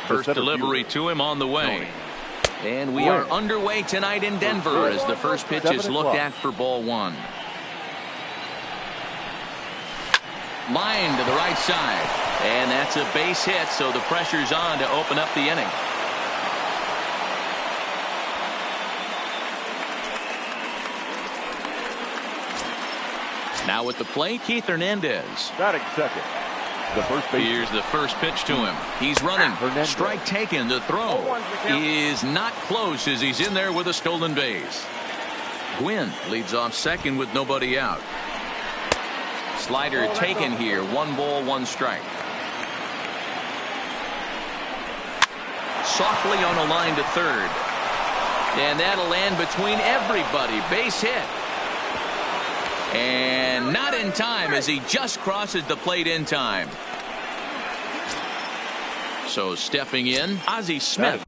First delivery to him on the way. And we are underway tonight in Denver as the first pitch is looked at for ball one. Line to the right side. And that's a base hit, so the pressure's on to open up the inning. Now at the plate, Keith Hernandez. Batting second. The first base. Here's the first pitch to him. He's running. Hernandez. Strike taken. The throw is not close as he's in there with a stolen base. Gwynn leads off second with nobody out. Slider taken here. 1 ball, 1 strike. Softly on a line to third. And that'll land between everybody. Base hit. And not in time as he just crosses the plate in time. So stepping in, Ozzie Smith.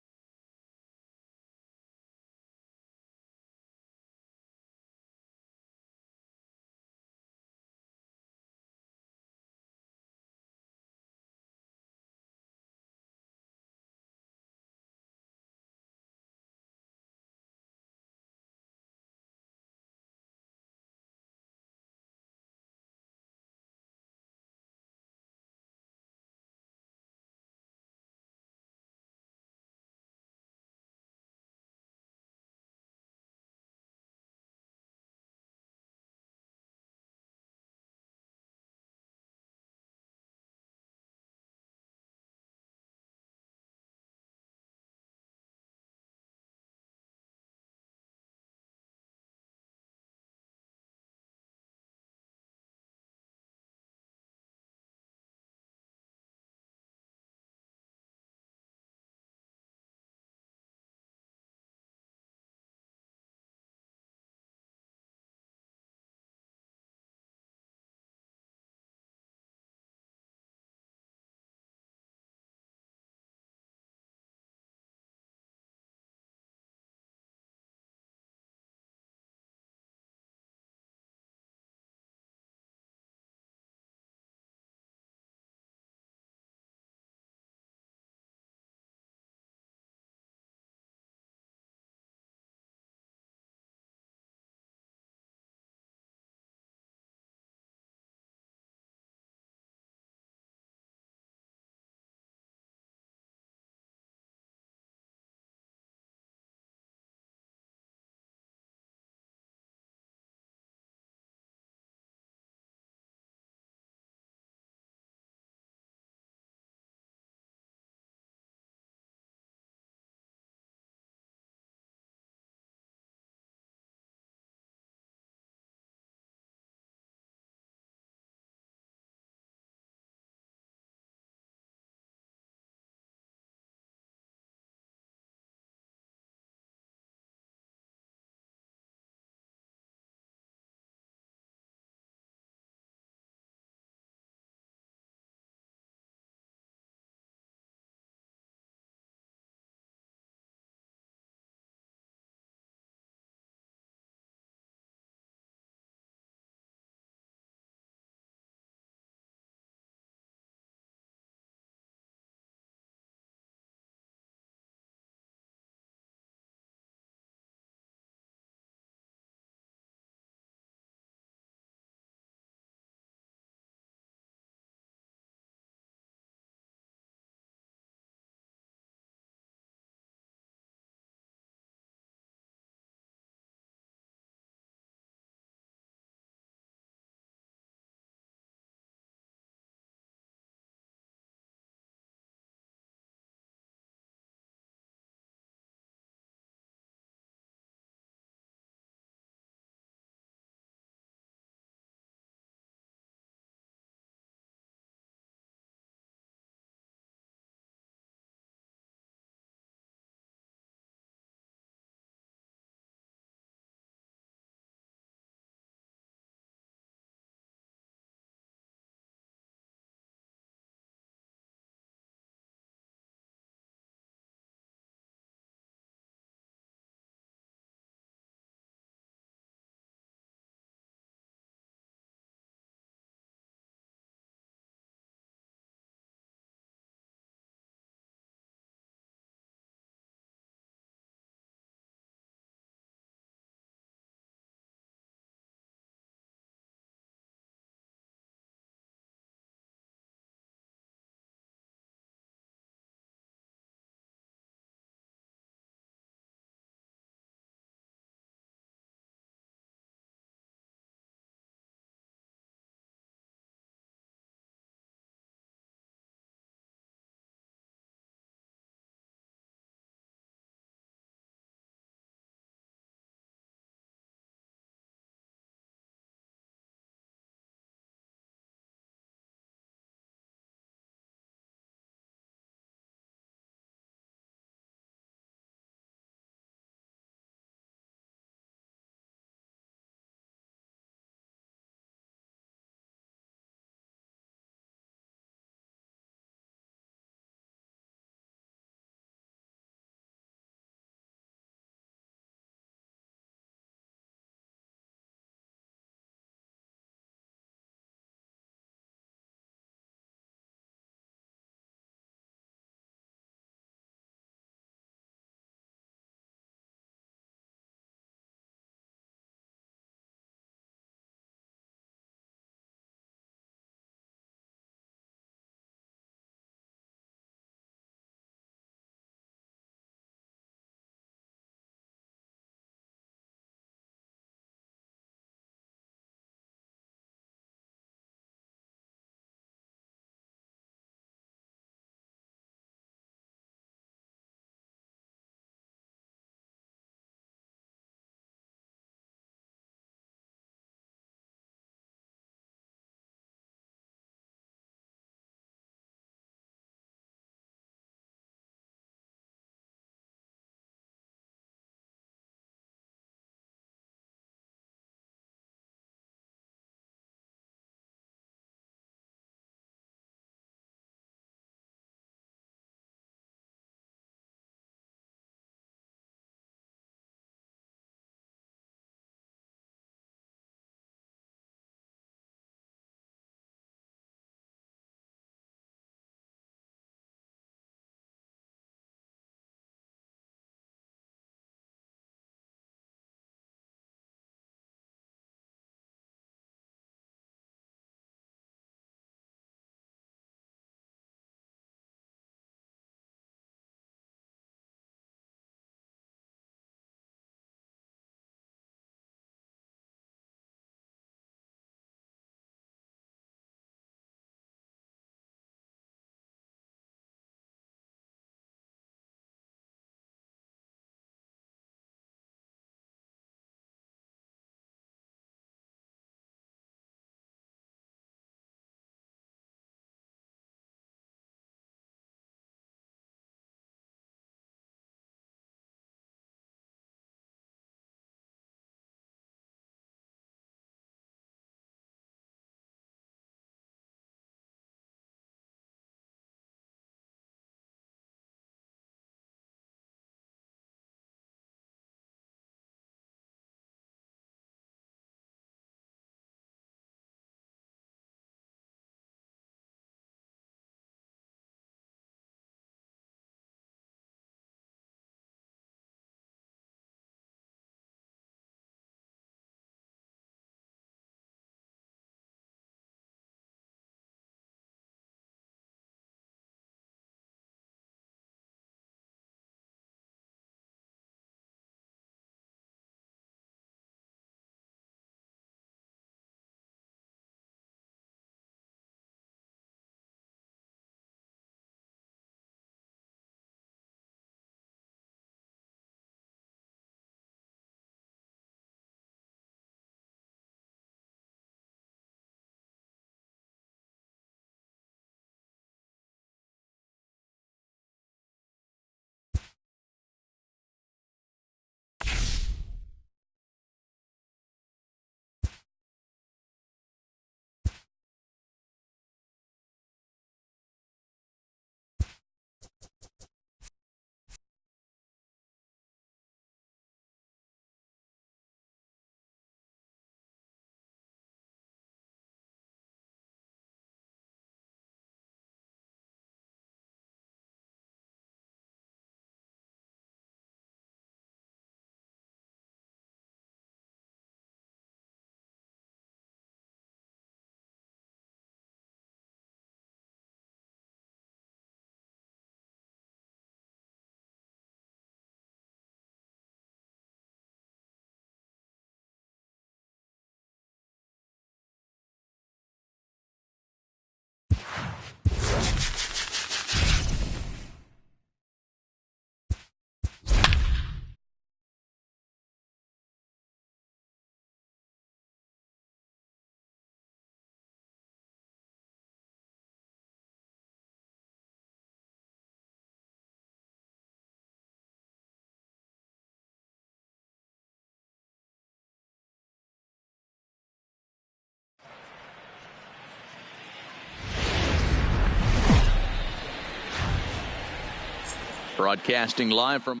Broadcasting live from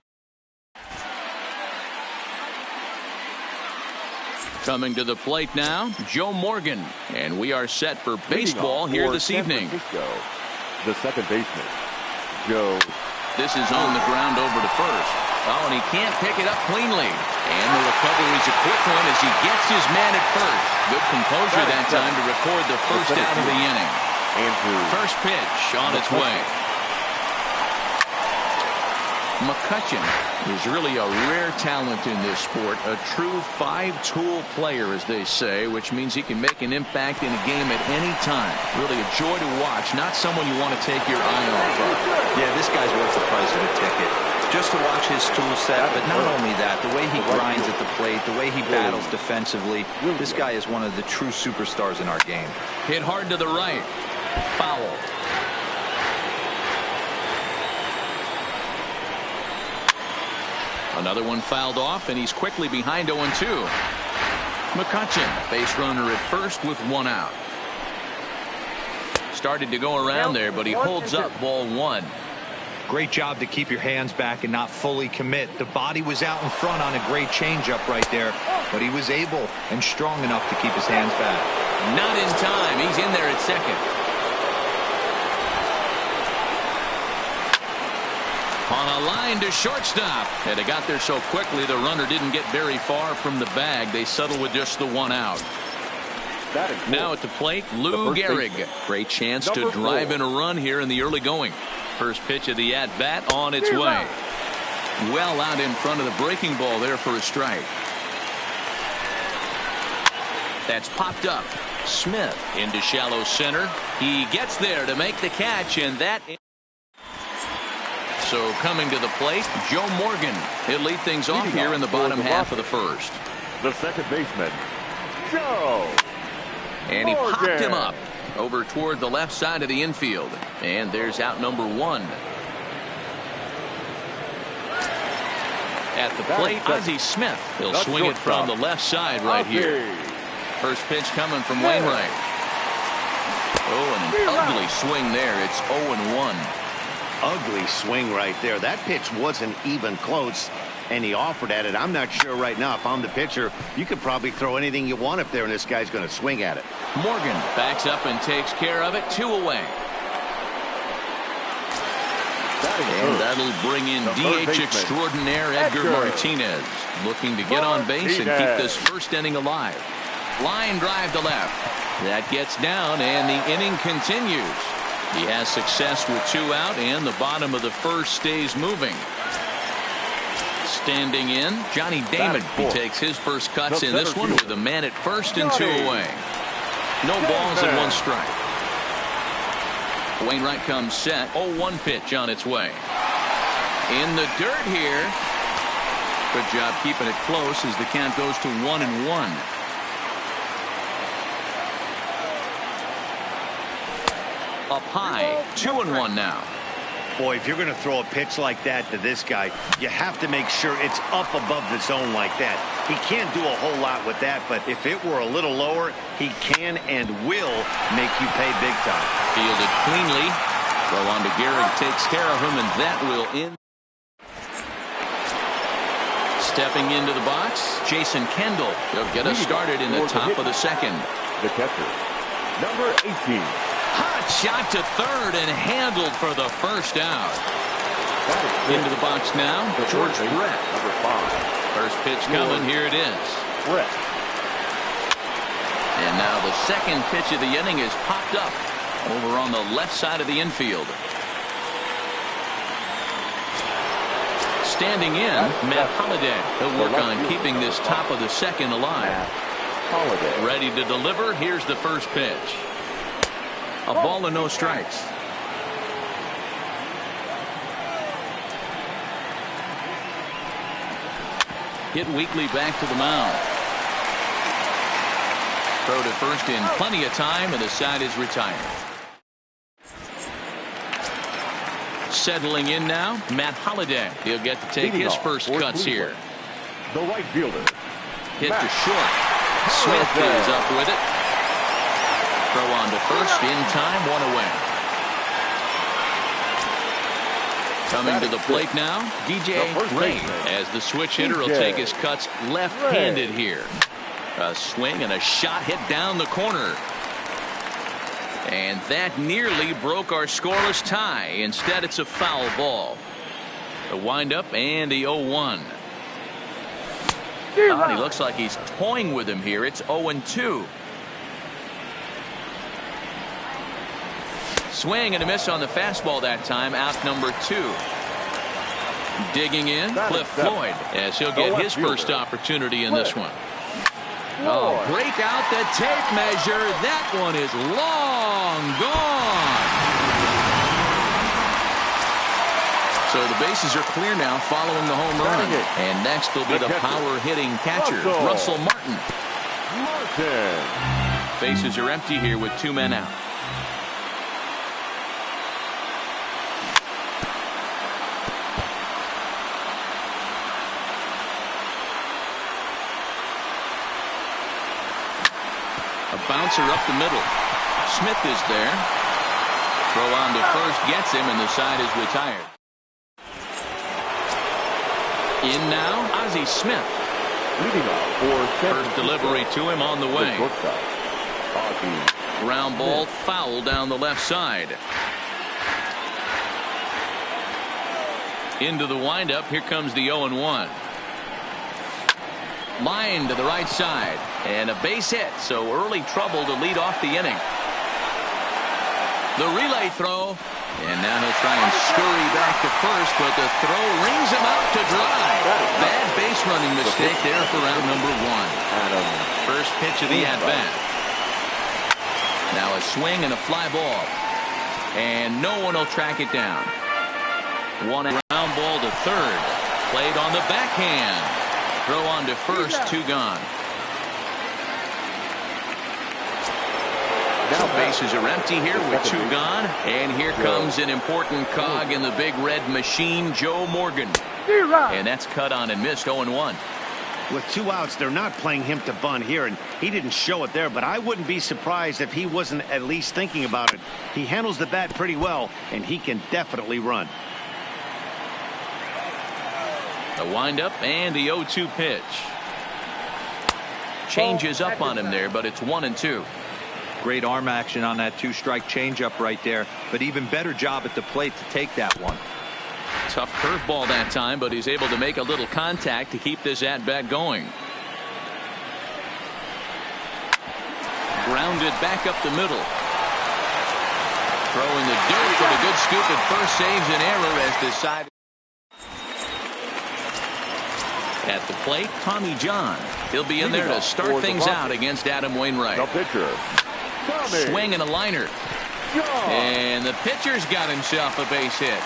coming to the plate now, Joe Morgan. And we are set for baseball here this evening. The second baseman, Joe. This is on the ground over to first. Oh, and he can't pick it up cleanly. And the recovery is a quick one as he gets his man at first. Good composure that time to record the first out of the inning. First pitch on its way. McCutchen is really a rare talent in this sport. A true five-tool player, as they say, which means he can make an impact in a game at any time. Really a joy to watch. Not someone you want to take your eye off of. Yeah, this guy's worth the price of a ticket. Just to watch his tool set, but not only that, the way he grinds at the plate, the way he battles defensively, this guy is one of the true superstars in our game. Hit hard to the right. Foul. Another one fouled off, and he's quickly behind 0-2. McCutchen, base runner at first with one out. Started to go around there, but he holds up ball one. Great job to keep your hands back and not fully commit. The body was out in front on a great changeup right there, but he was able and strong enough to keep his hands back. Not in time. He's in there at second. On a line to shortstop. And they got there so quickly the runner didn't get very far from the bag. They settle with just the one out. Now at the plate, Lou Gehrig. Great chance to drive in a run here in the early going. First pitch of the at-bat on its way. Well out in front of the breaking ball there for a strike. That's popped up. Smith into shallow center. He gets there to make the catch, and that... So coming to the plate, Joe Morgan. He'll lead things off here in the bottom half of the first. The second baseman, Joe. And he popped him up over toward the left side of the infield. And there's out number one. At the plate, Ozzie Smith. He'll swing it from the left side right here. First pitch coming from Wainwright. Oh, and an ugly swing there. It's 0-1. Ugly swing right there. That pitch wasn't even close, and he offered at it. I'm not sure right now if I'm the pitcher. You could probably throw anything you want up there, and this guy's going to swing at it. Morgan backs up and takes care of it. 2 away. And that'll bring in DH extraordinaire Edgar Martinez, looking to get on base and keep this first inning alive. Line drive to left. That gets down, and the inning continues. He has success with 2 out, and the bottom of the first stays moving. Standing in, Johnny Damon. He takes his first cuts in this one with a man at first and 2 away. No balls and 1 strike. Wainwright comes set. 0-1 pitch on its way. In the dirt here. Good job keeping it close as the count goes to 1-1. Up high, 2-1 now. Boy, if you're going to throw a pitch like that to this guy, you have to make sure it's up above the zone like that. He can't do a whole lot with that, but if it were a little lower, he can and will make you pay big time. Fielded cleanly. Throw on to Gehrig, takes care of him, and that will end. Stepping into the box, Jason Kendall. He'll get us started in the top of the second. The catcher, number 18. Hot shot to third and handled for the first out. Into the box now, George Brett. Number 5. First pitch coming. Here it is. Brett. And now the second pitch of the inning is popped up over on the left side of the infield. Standing in, Matt Holliday. He'll work on keeping this top of the second alive. Ready to deliver. Here's the first pitch. A ball and no strikes. Hit weakly back to the mound. Throw to first in plenty of time, and the side is retired. Settling in now, Matt Holliday. He'll get to take his first cuts here. The right fielder. Hit to short. Smith is up with it. Throw on to first in time, 1 away. Coming to the plate now, DJ Ray, as the switch hitter will take his cuts left-handed here. A swing and a shot hit down the corner. And that nearly broke our scoreless tie. Instead, it's a foul ball. The windup and the 0-1. And he looks like he's toying with him here. It's 0-2. Swing and a miss on the fastball that time. Out number 2. Digging in, Cliff Floyd, as he'll get his first opportunity in this one. Oh, break out the tape measure. That one is long gone. So the bases are clear now following the home run. And next will be the power-hitting catcher, Russell Martin. Bases are empty here with 2 men out. Bouncer up the middle. Smith is there. Throw on to first gets him, and the side is retired. In now, Ozzie Smith. Leading off for first delivery to him on the way. Ground ball foul down the left side. Into the windup. Here comes the 0-1. Line to the right side, and a base hit, so early trouble to lead off the inning. The relay throw, and now he'll try and scurry back to first, but the throw rings him out to dry. Bad base running mistake there for out number 1. First pitch of the at-bat. Now a swing and a fly ball, and no one will track it down. One ground ball to third, played on the backhand. Throw on to first, 2 gone. Now bases are empty here with 2 gone. And here comes an important cog in the big red machine, Joe Morgan. And that's cut on and missed, 0-1. With 2 outs, they're not playing him to bunt here, and he didn't show it there, but I wouldn't be surprised if he wasn't at least thinking about it. He handles the bat pretty well, and he can definitely run. The windup and the 0-2 pitch. Changes up on him there, but it's 1-2. Great arm action on that 2-strike changeup right there, but even better job at the plate to take that one. Tough curveball that time, but he's able to make a little contact to keep this at-bat going. Grounded back up the middle. Throwing the dirt for the good scoop at first, saves an error as decided. At the plate, Tommy John. He'll be in there to start things out against Adam Wainwright. The pitcher, swing and a liner. And the pitcher's got himself a base hit.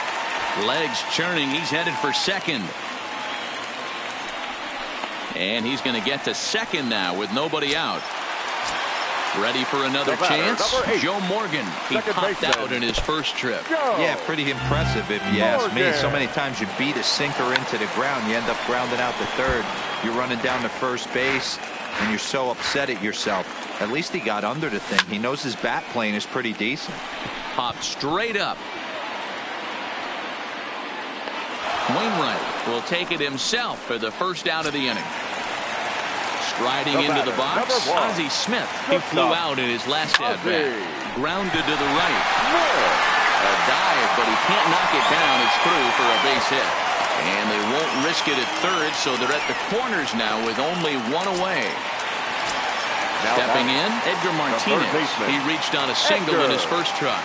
Legs churning. He's headed for second. And he's going to get to second now with nobody out. Ready for another chance? Joe Morgan. He popped out in his first trip. Yeah, pretty impressive if you ask me. So many times you beat a sinker into the ground, you end up grounding out to third. You're running down to first base, and you're so upset at yourself. At least he got under the thing. He knows his bat plane is pretty decent. Popped straight up. Wainwright will take it himself for the first out of the inning. Striding into the box, Ozzie Smith. He flew out in his last at-bat. Grounded to the right. A dive, but he can't knock it down. It's through for a base hit. And they won't risk it at third, so they're at the corners now with only 1 away. Stepping in, Edgar Martinez. He reached on a single in his first try.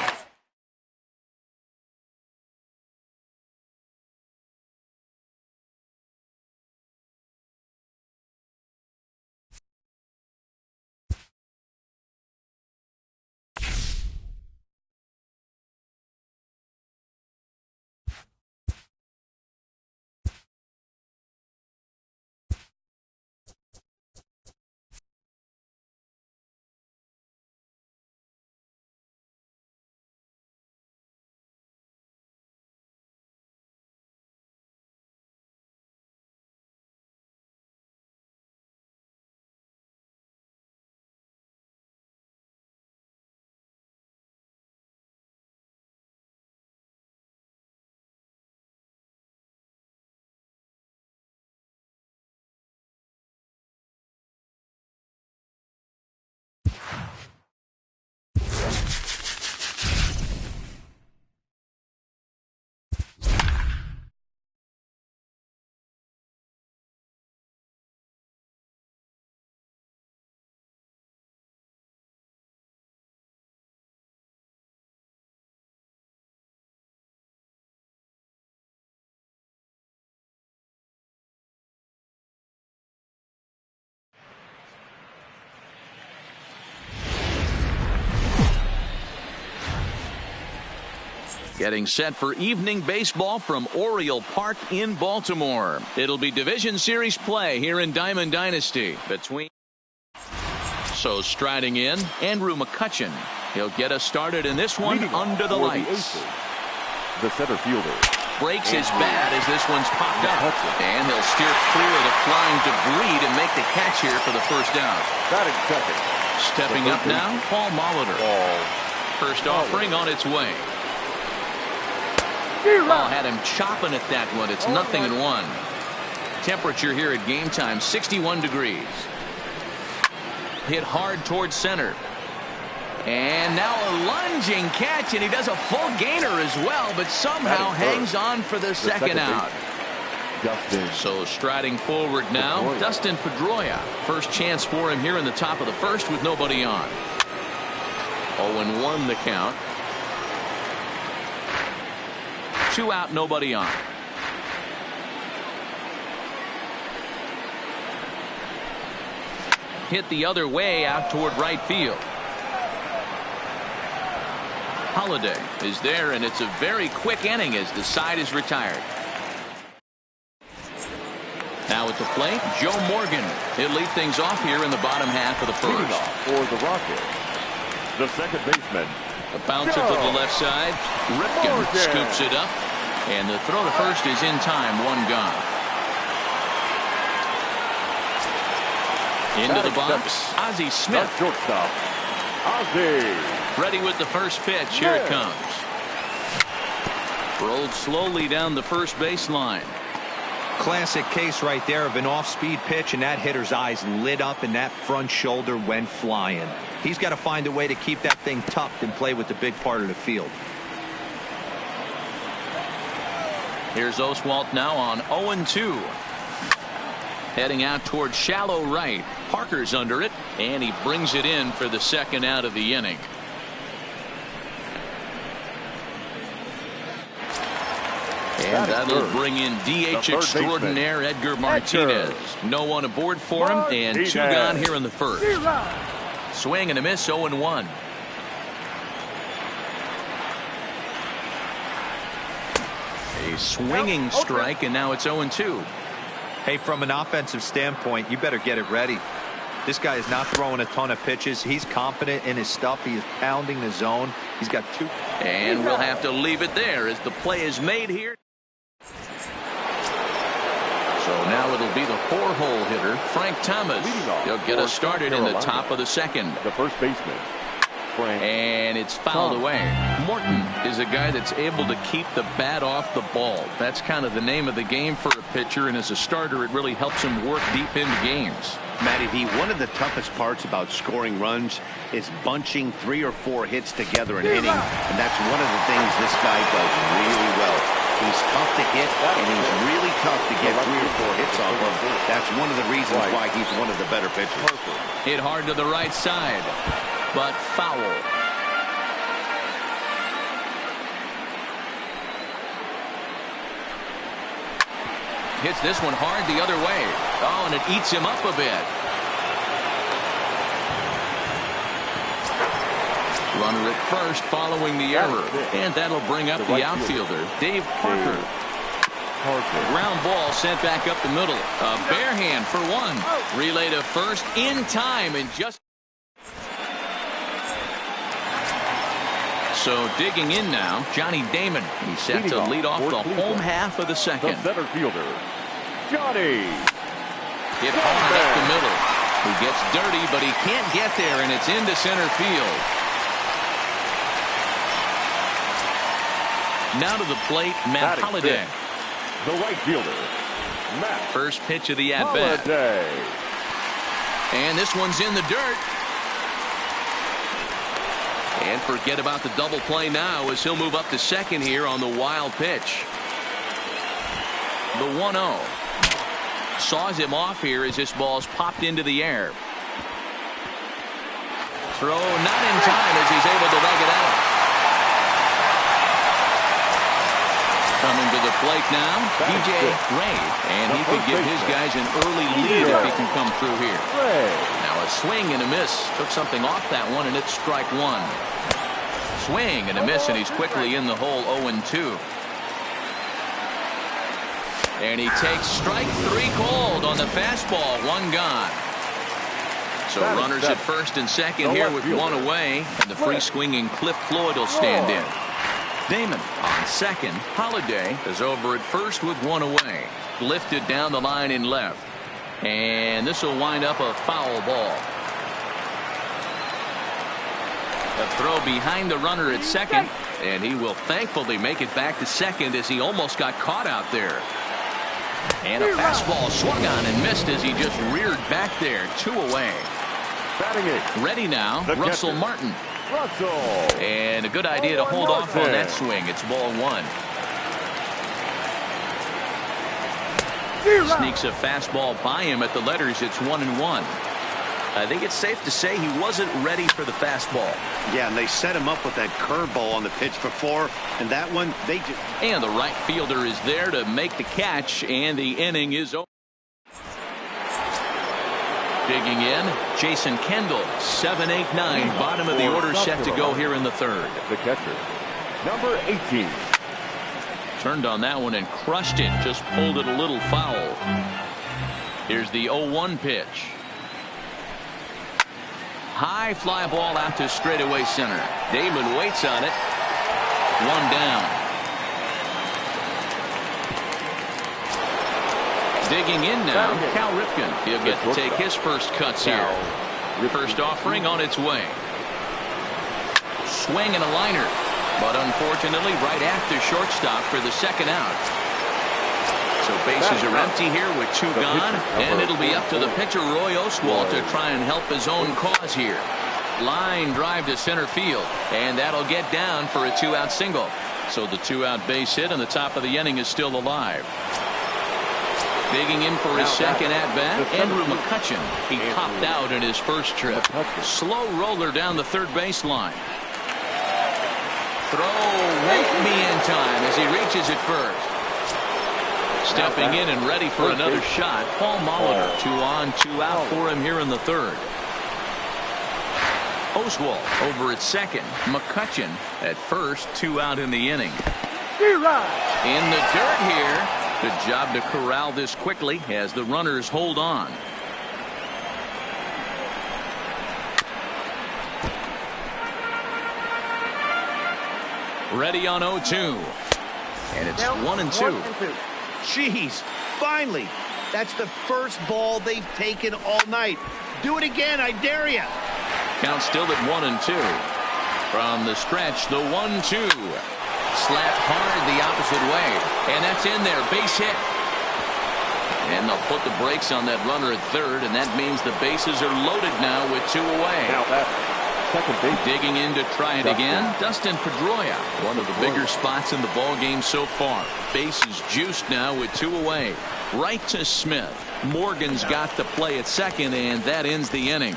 getting set for evening baseball from Oriole Park in Baltimore. It'll be Division Series play here in Diamond Dynasty between. So striding in, Andrew McCutchen. He'll get us started in this one under the lights. The center fielder Breaks his bat as this one's popped up. And he'll steer clear of the flying debris to make the catch here for the first out. batting second. Stepping up now, Paul Molitor. First offering on its way. Ball had him chopping at that one. It's 0-1. Temperature here at game time, 61 degrees. Hit hard towards center. And now a lunging catch, and he does a full gainer as well, but somehow hangs on for the second out. So striding forward now, Dustin Pedroia. First chance for him here in the top of the first with nobody on. 0-1 the count. 2 out, nobody on. Hit the other way out toward right field. Holiday is there, and it's a very quick inning as the side is retired. Now at the plate, Joe Morgan. He'll lead things off here in the bottom half of the first. For the Rockets, the second baseman. A bouncer to the left side. Ripken scoops it up, and the throw to first is in time. 1 gone. Into the box, Ozzie Smith. Shortstop, Ozzie. Ready with the first pitch. Here it comes. Rolled slowly down the first baseline. Classic case right there of an off-speed pitch, and that hitter's eyes lit up and that front shoulder went flying. He's got to find a way to keep that thing tucked and play with the big part of the field. Here's Oswalt now on 0-2. Heading out towards shallow right. Parker's under it, and he brings it in for the second out of the inning. And that'll bring in DH extraordinaire Edgar Martinez. No one aboard for him, and 2 gone here in the first. Swing and a miss, 0-1. A swinging strike, and now it's 0-2. Hey, from an offensive standpoint, you better get it ready. This guy is not throwing a ton of pitches. He's confident in his stuff. He is pounding the zone. He's got 2. And we'll have to leave it there as the play is made here. So now it'll be the 4-hole hitter, Frank Thomas. He'll get us started in the top of the second. The first baseman, Frank. And it's fouled away. Morton is a guy that's able to keep the bat off the ball. That's kind of the name of the game for a pitcher, and as a starter it really helps him work deep into games. Matty V, one of the toughest parts about scoring runs is bunching 3 or 4 hits together in an inning, and that's one of the things this guy does really well. He's tough to hit, and he's really tough to get 3 or 4 hits off of. That's one of the reasons why he's one of the better pitchers. Hit hard to the right side, but foul. Hits this one hard the other way. Oh, and it eats him up a bit. Runner at first following the error. And that'll bring up the outfielder, Dave Parker. Ground ball sent back up the middle. A bare hand for 1. Relay to first in time, and just. So digging in now, Johnny Damon. He's set to lead off the home half of the second. The center fielder, Johnny. Hit hard up the middle. He gets dirty, but he can't get there, and it's into center field. Now to the plate, Matt Holliday. The right fielder, Matt. First pitch of the at-bat. And this one's in the dirt. And forget about the double play now as he'll move up to second here on the wild pitch. The 1-0. Saws him off here as this ball's popped into the air. Throw not in time as he's able to leg it out. Coming to the plate now, DJ Ray. And he could give his guys an early lead if he can come through here. Now a swing and a miss. Took something off that one, and it's strike 1. swing and a miss, and he's quickly in the hole. 0-2. And he takes strike 3 called on the fastball. 1 gone. So runners at first and second here with 1 away, and the free swinging Cliff Floyd will stand in. Damon on second. Holiday is over at first with 1 away. Lifted down the line in left. And this will wind up a foul ball. A throw behind the runner at second, and he will thankfully make it back to second as he almost got caught out there. And a fastball swung on and missed as he just reared back there. 2 away. Batting it. Ready now, Russell Martin. Russell. And a good idea to hold off on that swing. It's ball 1. Sneaks a fastball by him at the letters. It's 1-1. I think it's safe to say he wasn't ready for the fastball. Yeah, and they set him up with that curveball on the pitch before, and that one, they just... And the right fielder is there to make the catch, and the inning is over. Digging in, Jason Kendall, 7, 8, 9, bottom of the order, set to go here in the third. The catcher, number 18. Turned on that one and crushed it, just pulled it a little foul. Here's the 0-1 pitch. High fly ball out to straightaway center. Damon waits on it. 1 down. Digging in now, Cal Ripken. He'll get to take his first cuts here. First offering on its way. Swing and a liner. But unfortunately, right after shortstop for the second out. So bases are empty here with 2 gone, and it'll be up to the pitcher Roy Oswalt to try and help his own cause here. Line drive to center field, and that'll get down for a 2-out single. So the 2-out base hit, and the top of the inning is still alive. Digging in for his second at-bat, Andrew McCutchen. He popped out in his first trip. Slow roller down the third baseline. Throw won't be in time as he reaches it first. Stepping in and ready for another shot, Paul Molitor. 2 on, 2 out for him here in the third. Oswalt over at second. McCutchen at first. 2 out in the inning. In the dirt here. Good job to corral this quickly as the runners hold on. Ready on 0-2. And it's 1-2. Jeez, finally. That's the first ball they've taken all night. Do it again, I dare you. Count still at 1-2. From the stretch, the 1-2. Slapped hard the opposite way. And that's in there. Base hit. And they'll put the brakes on that runner at third, and that means the bases are loaded now with 2 away. Now that's second base. Digging in to try it again, Dustin Pedroia. One of the bigger spots in the ball game so far. Bases juiced now with 2 away. Right to Smith. Morgan's got the play at second, and that ends the inning.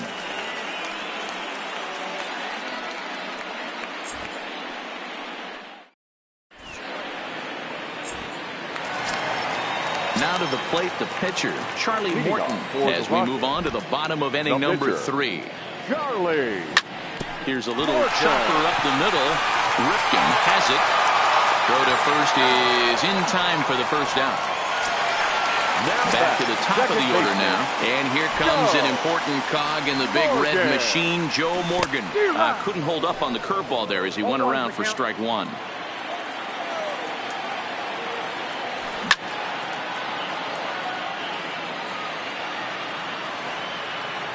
Now to the plate, the pitcher, Charlie Morton, as we move on to the bottom of inning number 3. Charlie. Here's a little chopper up the middle. Ripken has it. Throw to first is in time for the first out. Back to the top of the order now. And here comes an important cog in the big red machine, Joe Morgan. Couldn't hold up on the curveball there as he went around for strike 1.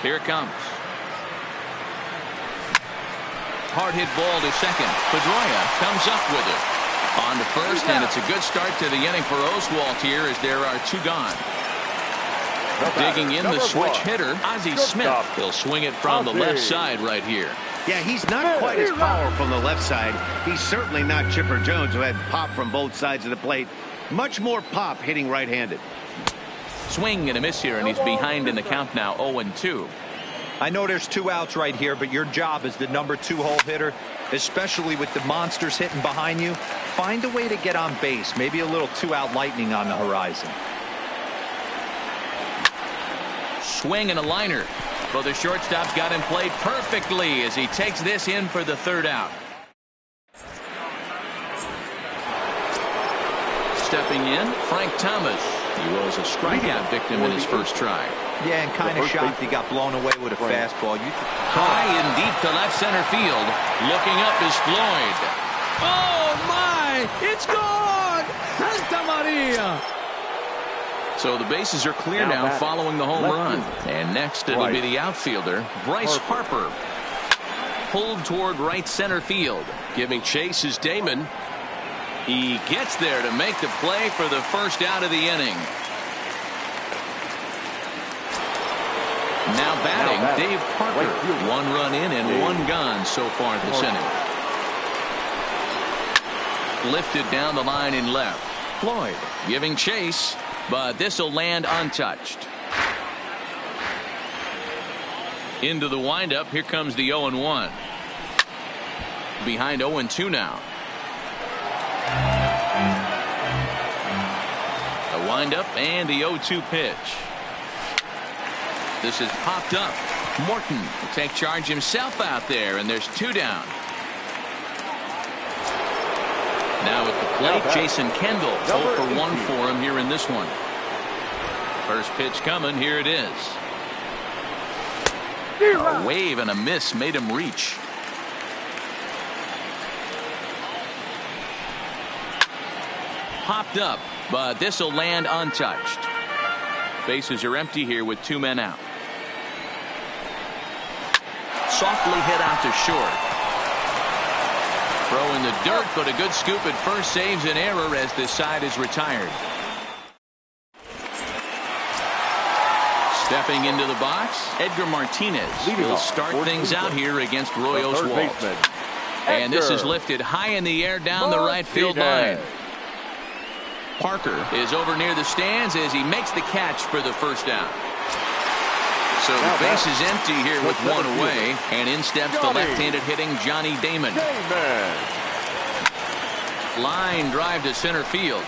Here it comes. Hard hit ball to second. Pedroia comes up with it. On to first, and it's a good start to the inning for Oswalt here as there are 2 gone. Digging in the switch hitter, Ozzie Smith. He'll swing it from the left side right here. Yeah, he's not quite as powerful on the left side. He's certainly not Chipper Jones, who had pop from both sides of the plate. Much more pop hitting right-handed. Swing and a miss here, and he's behind in the count now, 0-2. I know there's 2 outs right here, but your job as the number 2 hole hitter, especially with the monsters hitting behind you, find a way to get on base. Maybe a little 2-out lightning on the horizon. Swing and a liner. Well, the shortstop's got him played perfectly as he takes this in for the 3rd out. stepping in, Frank Thomas. He was a strikeout victim in his first try. Yeah, and kind of shocked he got blown away with a fastball. High and deep to left center field. Looking up is Floyd. Oh, my! It's gone! Santa Maria! So the bases are clear now following the home run. And next it'll be the outfielder, Bryce Harper. Pulled toward right center field. Giving chase is Damon. He gets there to make the play for the first out of the inning. Now batting, Dave Parker. 1 run in and 1 gone so far this inning. Lifted down the line in left. Floyd giving chase, but this will land untouched. Into the windup. Here comes the 0-1. Behind 0-2 now. The windup and the 0-2 pitch. This is popped up. Morton will take charge himself out there, and there's 2 down. Now at the plate, Jason Kendall. 0 for 1 for him here in this one. First pitch coming. Here it is. A wave and a miss made him reach. Popped up, but this will land untouched. Bases are empty here with 2 men out. Softly hit out to short. Throw in the dirt, but a good scoop at first saves an error as this side is retired. Stepping into the box, Edgar Martinez will start things out here against Roy Oswalt. And this is lifted high in the air down the right field line. Parker is over near the stands as he makes the catch for the first down. So the base is empty here with 1 away, and in steps the left-handed hitting Johnny Damon. Line drive to center field.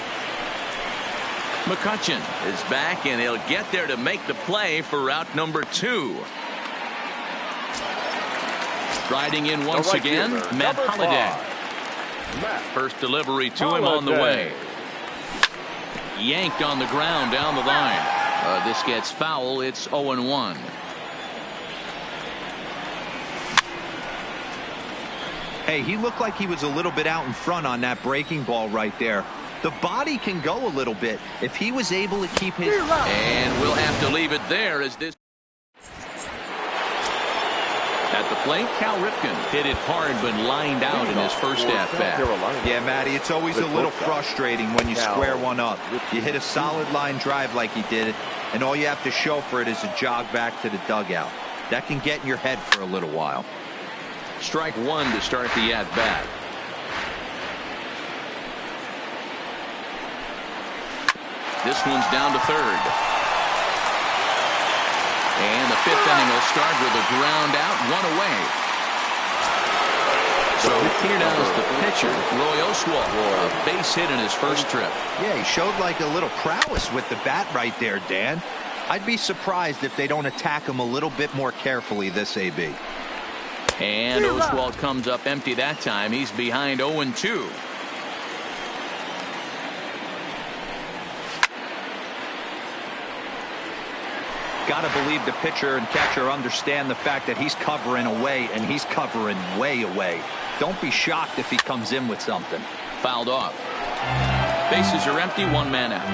McCutchen is back, and he'll get there to make the play for route number 2. Riding in once again, Matt Holliday. First delivery to him on the way. Yanked on the ground down the line. This gets foul. It's 0-1. Hey, he looked like he was a little bit out in front on that breaking ball right there. The body can go a little bit if he was able to keep his. And we'll have to leave it there as this. At the plate, Cal Ripken hit it hard but lined out in his first at-bat. Yeah, Matty, it's always a little frustrating when you square one up. You hit a solid line drive like he did, and all you have to show for it is a jog back to the dugout. That can get in your head for a little while. Strike 1 to start the at-bat. This one's down to third. And the 5th inning will start with a ground out, 1 away. So here now is the pitcher, Roy Oswalt, a base hit in his first trip. Yeah, he showed like a little prowess with the bat right there, Dan. I'd be surprised if they don't attack him a little bit more carefully this AB. And Oswalt comes up empty that time. He's behind 0-2. Got to believe the pitcher and catcher understand the fact that he's covering away, and he's covering way away. Don't be shocked if he comes in with something. Fouled off. Bases are empty, 1 man out.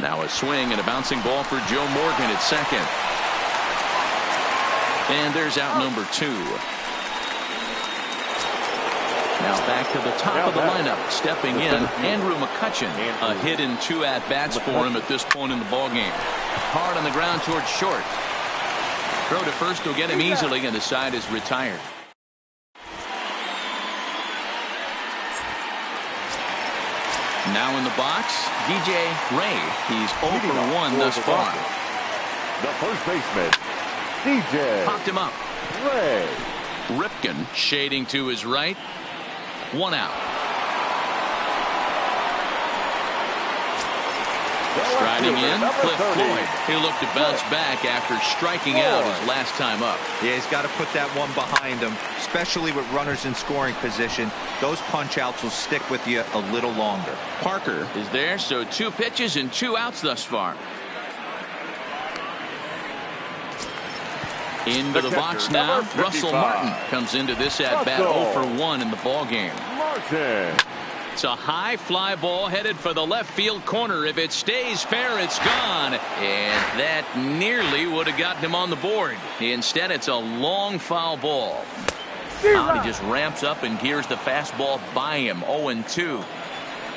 Now a swing and a bouncing ball for Joe Morgan at second. And there's out number 2. Now back to the top of the lineup. Stepping in, Andrew McCutchen. A hit in 2 at-bats for him at this point in the ballgame. Hard on the ground towards short. Throw to first will get him easily, and the side is retired. Now in the box, DJ Ray. He's 0 for 1 thus far. The first baseman, DJ. Popped him up. Ray. Ripken shading to his right. 1 out. Striding in, Cliff Floyd. He'll look to bounce back after striking out his last time up. Yeah, he's got to put that one behind him, especially with runners in scoring position. Those punch-outs will stick with you a little longer. Parker is there, so 2 pitches and 2 outs thus far. Into the box now, Russell Martin comes into this at-bat 0 for 1 in the ballgame. Martin. It's a high fly ball headed for the left field corner. If it stays fair, it's gone. And that nearly would have gotten him on the board. Instead, it's a long foul ball. Now he just ramps up and gears the fastball by him. 0-2.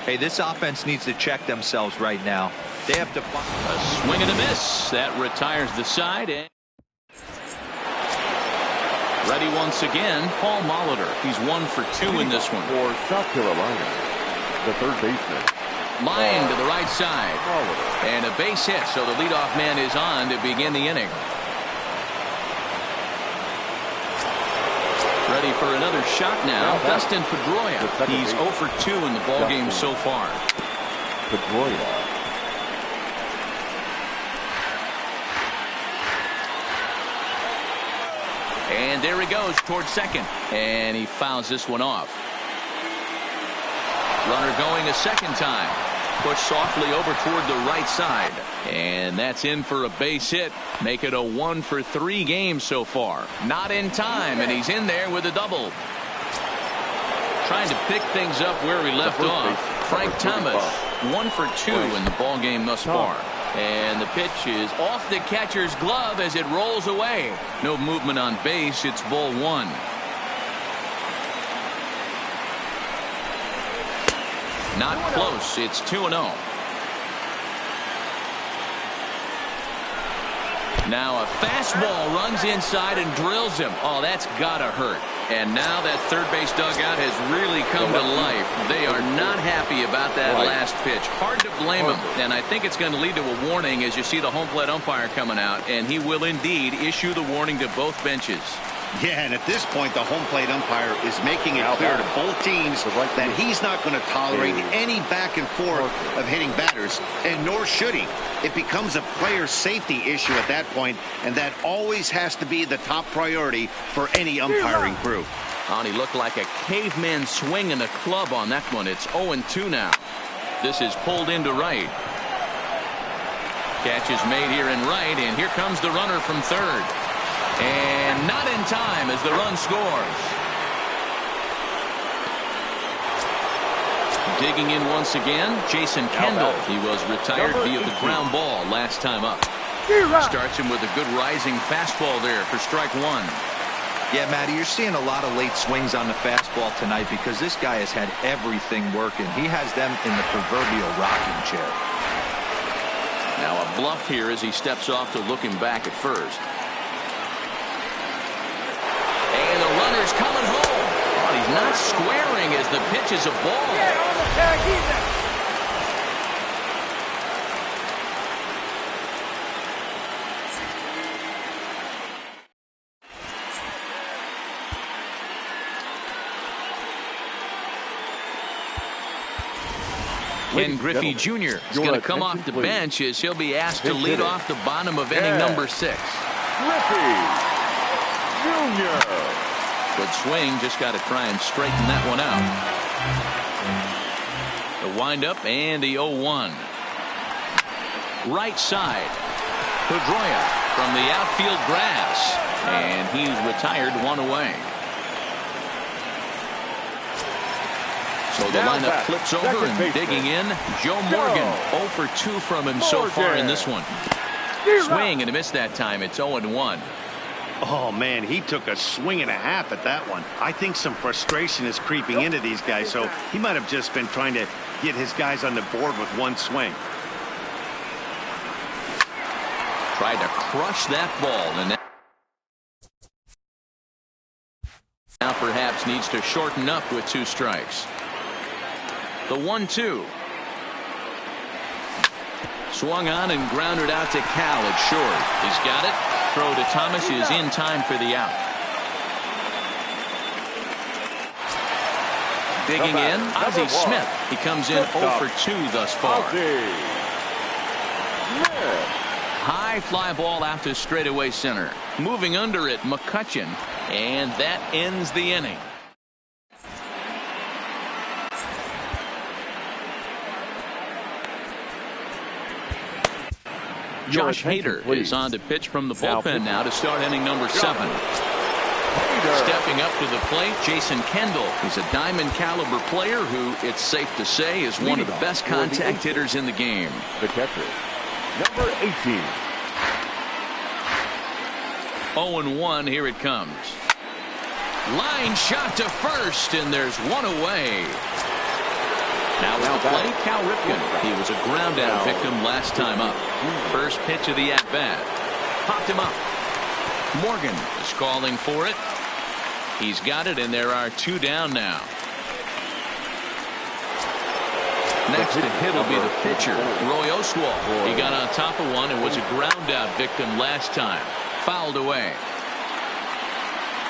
Hey, this offense needs to check themselves right now. They have to find a swing and a miss. That retires the side. And ready once again, Paul Molitor. He's 1 for 2 in this one. For South Carolina, the third baseman. Line to the right side. And a base hit, so the leadoff man is on to begin the inning. Ready for another shot now, Dustin Pedroia. He's 0 for 2 in the ballgame so far. Pedroia. And there he goes towards second. And he fouls this one off. Runner going a second time. Pushed softly over toward the right side. And that's in for a base hit. Make it a 1 for 3 game so far. Not in time, and he's in there with a double. Trying to pick things up where he left off. Frank Thomas, 1 for 2 in the ballgame thus far. And the pitch is off the catcher's glove as it rolls away. No movement on base. It's ball 1. Not close. It's 2-0. Now a fastball runs inside and drills him. Oh, that's gotta hurt. And now that third base dugout has really come to life. They are not happy about that last pitch. Hard to blame them. And I think it's going to lead to a warning as you see the home plate umpire coming out. And he will indeed issue the warning to both benches. Yeah, and at this point, the home plate umpire is making it clear to both teams that he's not going to tolerate any back and forth of hitting batters, and nor should he. It becomes a player safety issue at that point, and that always has to be the top priority for any umpiring crew. And he looked like a caveman swinging the club on that one. It's 0-2 now. This is pulled into right. Catch is made here in right, and here comes the runner from third. And not in time as the run scores. Digging in once again, Jason Kendall. He was retired via the ground ball last time up. Starts him with a good rising fastball there for strike 1. Yeah, Matty, you're seeing a lot of late swings on the fastball tonight because this guy has had everything working. He has them in the proverbial rocking chair. Now a bluff here as he steps off to look him back at first. And the runner's coming home. But he's not squaring as the pitch is a ball. Ken Griffey Jr. is going to come off the bench as he'll be asked to lead off the bottom of inning number 6. Griffey Jr. Good swing, just got to try and straighten that one out. The windup and the 0-1. Right side. Pedroia from the outfield grass. And he's retired 1 away. So the lineup flips over and digging in. Joe Morgan 0 for 2 from him so far in this one. Swing and a miss that time. It's 0-1. Oh, man, he took a swing and a half at that one. I think some frustration is creeping into these guys, so he might have just been trying to get his guys on the board with one swing. Tried to crush that ball, and now perhaps needs to shorten up with 2 strikes. The 1-2. Swung on and grounded out to Cal at short. He's got it. Throw to Thomas is in time for the out. Digging in, Ozzie Smith. He comes in 0 for 2 thus far. Smith. High fly ball out to straightaway center. Moving under it, McCutchen. And that ends the inning. Josh Hader is on to pitch from the bullpen now to start inning number 7. Stepping up to the plate, Jason Kendall. He's a diamond caliber player who, it's safe to say, is one of the best contact hitters in the game. The catcher, number 18. 0-1, here it comes. Line shot to first, and there's one away. Now at the plate, Cal Ripken. He was a ground out victim last time up. First pitch of the at-bat. Popped him up. Morgan is calling for it. He's got it, and there are 2 down now. Next to hit will be the pitcher, Roy Oswalt. He got on top of one and was a ground out victim last time. Fouled away.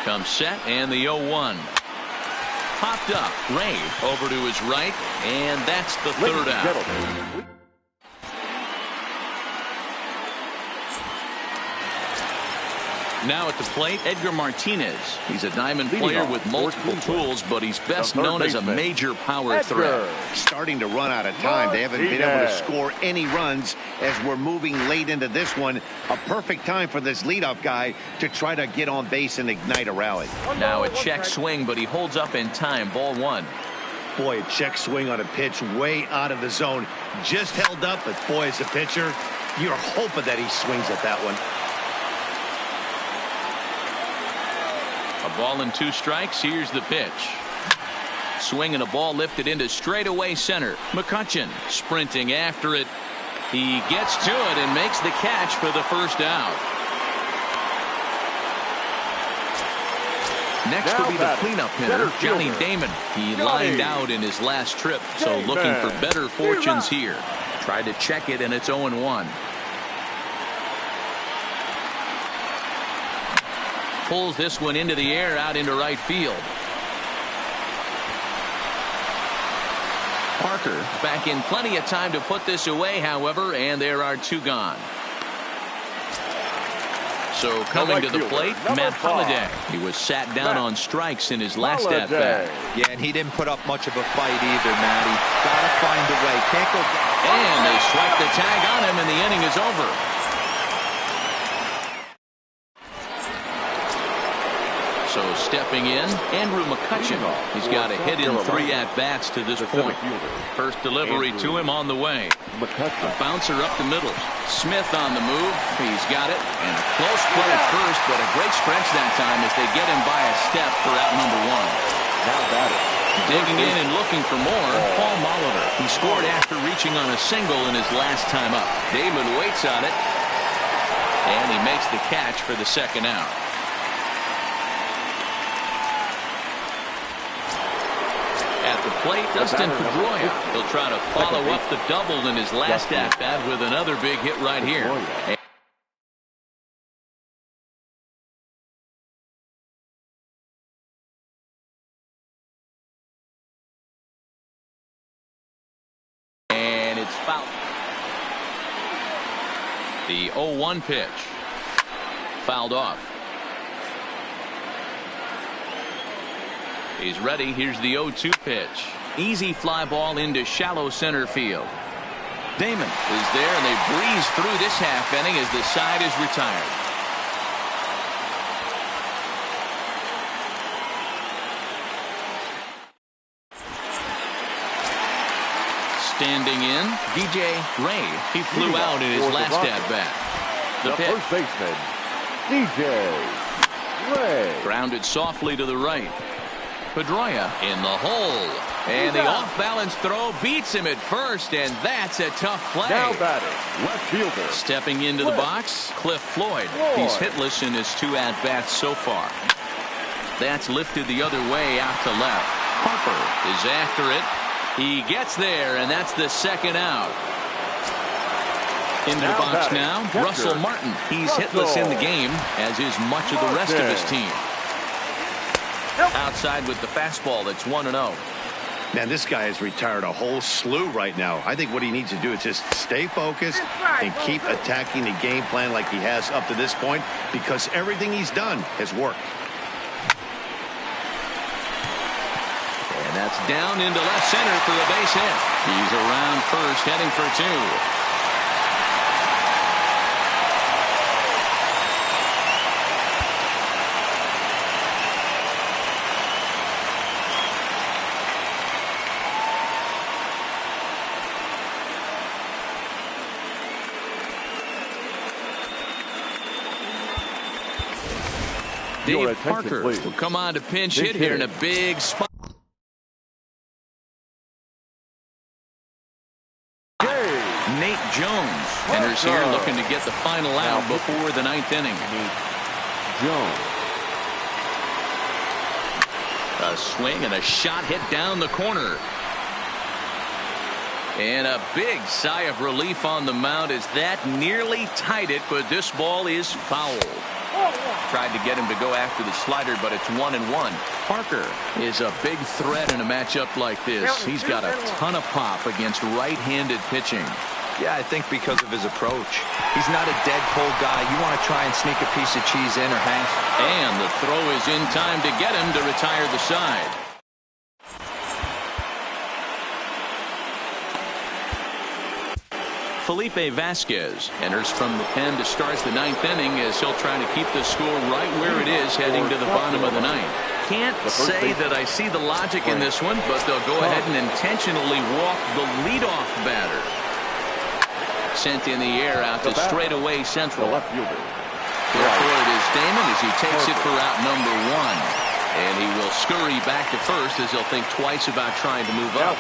Comes set, and the 0-1. Popped up. Ray over to his right, and that's the 3rd out. Now at the plate, Edgar Martinez. He's a diamond player with multiple tools, but he's best known as a major power threat. Starting to run out of time. They haven't been able to score any runs as we're moving late into this one. A perfect time for this leadoff guy to try to get on base and ignite a rally. Now a check swing, but he holds up in time. Ball 1. Boy, a check swing on a pitch way out of the zone. Just held up, but boy, as a pitcher, you're hoping that he swings at that one. A ball and 2 strikes. Here's the pitch. Swing and a ball lifted into straightaway center. McCutchen sprinting after it. He gets to it and makes the catch for the 1st out. Next will be the cleanup hitter, Johnny Damon. He lined out in his last trip, so looking for better fortunes here. Tried to check it, and it's 0-1. Pulls this one into the air out into right field. Parker back in plenty of time to put this away, however, and there are 2 gone. So coming to the plate, Matt Holliday. He was sat down on strikes in his last at-bat. Yeah, and he didn't put up much of a fight either, Matty. Gotta find a way. Can't go. And they swipe the tag on him, and the inning is over. So stepping in, Andrew McCutchen. He's got a hit in 3 at-bats to this point. First delivery to him on the way. A bouncer up the middle. Smith on the move. He's got it. And a close play at first, but a great stretch that time as they get him by a step for out number 1. Now batting. Digging in and looking for more, Paul Molitor. He scored after reaching on a single in his last time up. Damon waits on it. And he makes the catch for the 2nd out. At the plate, Dustin Pedroia. He'll try to follow up the double in his last at-bat with another big hit right here. And it's fouled. The 0-1 pitch. Fouled off. He's ready. Here's the 0-2 pitch. Easy fly ball into shallow center field. Damon is there, and they breeze through this half inning as the side is retired. Standing in, DJ Ray. He flew out in his last at-bat. The first baseman, DJ Ray. Grounded softly to the right. Pedroia in the hole. And the off-balance throw beats him at first, and that's a tough play. Now batting, left fielder. Stepping into the box, Cliff Floyd. He's hitless in his 2 at-bats so far. That's lifted the other way out to left. Harper is after it. He gets there, and that's the 2nd out. Into the box now, Russell Martin. He's hitless in the game, as is much of the rest of his team. Outside with the fastball. That's 1-0. Man, this guy has retired a whole slew right now. I think what he needs to do is just stay focused and keep attacking the game plan like he has up to this point, because everything he's done has worked. And that's down into left center for a base hit. He's around first, heading for two. Dave Parker will come on to pinch hit here in a big spot. Nate Jones enters here looking to get the final out before the ninth inning. Jones. A swing and a shot hit down the corner. And a big sigh of relief on the mound as that nearly tied it, but this ball is foul. Tried to get him to go after the slider, but it's 1-1. Parker is a big threat in a matchup like this. He's got a ton of pop against right-handed pitching. Yeah, I think because of his approach. He's not a dead cold guy. You want to try and sneak a piece of cheese in or hang. And the throw is in time to get him to retire the side. Felipe Vasquez enters from the pen to start the ninth inning as he'll try to keep the score right where it is heading to the bottom of the ninth. Can't say that I see the logic in this one, but they'll go ahead and intentionally walk the leadoff batter. Sent in the air out to straightaway central. Therefore it is Damon as he takes it for out number one. And he will scurry back to first as he'll think twice about trying to move up.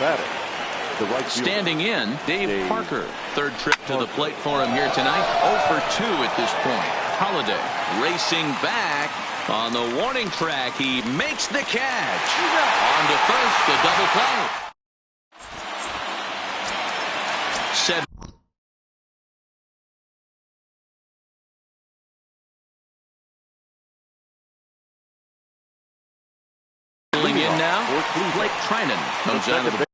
Standing in, Dave Parker. Third trip to the plate for him here tonight. 0 for 2 at this point. Holiday racing back on the warning track. He makes the catch. On to first, the double play. Said in now. Blake Trinan comes out of the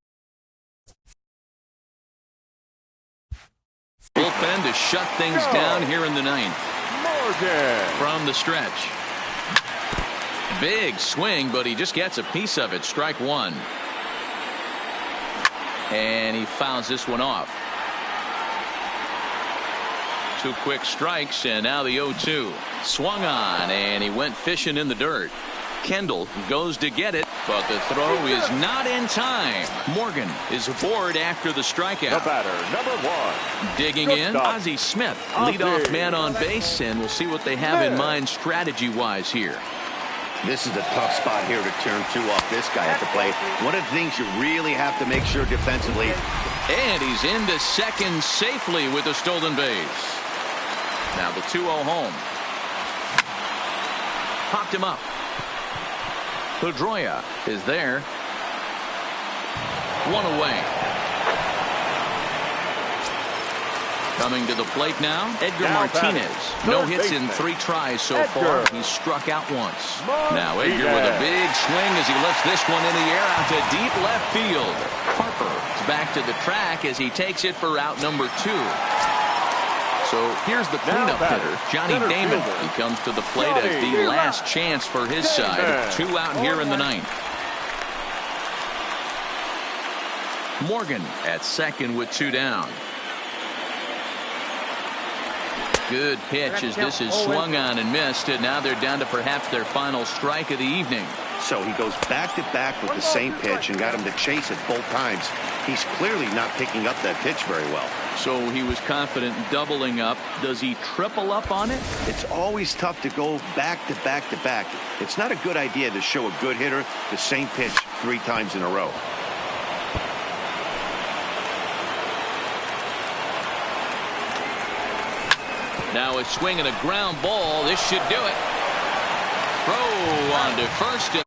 bullpen to shut things down here in the ninth. From the stretch. Big swing, but he just gets a piece of it. Strike one. And he fouls this one off. 2 quick strikes, and now the 0-2. Swung on, and he went fishing in the dirt. Kendall goes to get it, but the throw is not in time. Morgan is aboard after the strikeout. The batter, number 1. Digging in, Ozzie Smith, leadoff man on base, and we'll see what they have in mind strategy-wise here. This is a tough spot here to turn 2 off this guy at the plate. One of the things you really have to make sure defensively. And he's into second safely with a stolen base. Now the 2-0 home. Popped him up. Pedroia is there. 1 away. Coming to the plate now, Edgar Martinez. No hits in 3 tries so far. He's struck out once. Now Edgar with a big swing as he lifts this one in the air out to deep left field. Harper is back to the track as he takes it for out number 2. So here's the cleanup hitter, Johnny Damon. He comes to the plate as the last chance for his side. 2 out here in the ninth. Morgan at second with 2 down. Good pitch as this is swung on and missed, and now they're down to perhaps their final strike of the evening. So he goes back-to-back with the same pitch and got him to chase it both times. He's clearly not picking up that pitch very well. So he was confident in doubling up. Does he triple up on it? It's always tough to go back-to-back-to-back. It's not a good idea to show a good hitter the same pitch 3 times in a row. Now a swing and a ground ball. This should do it. Throw on to first.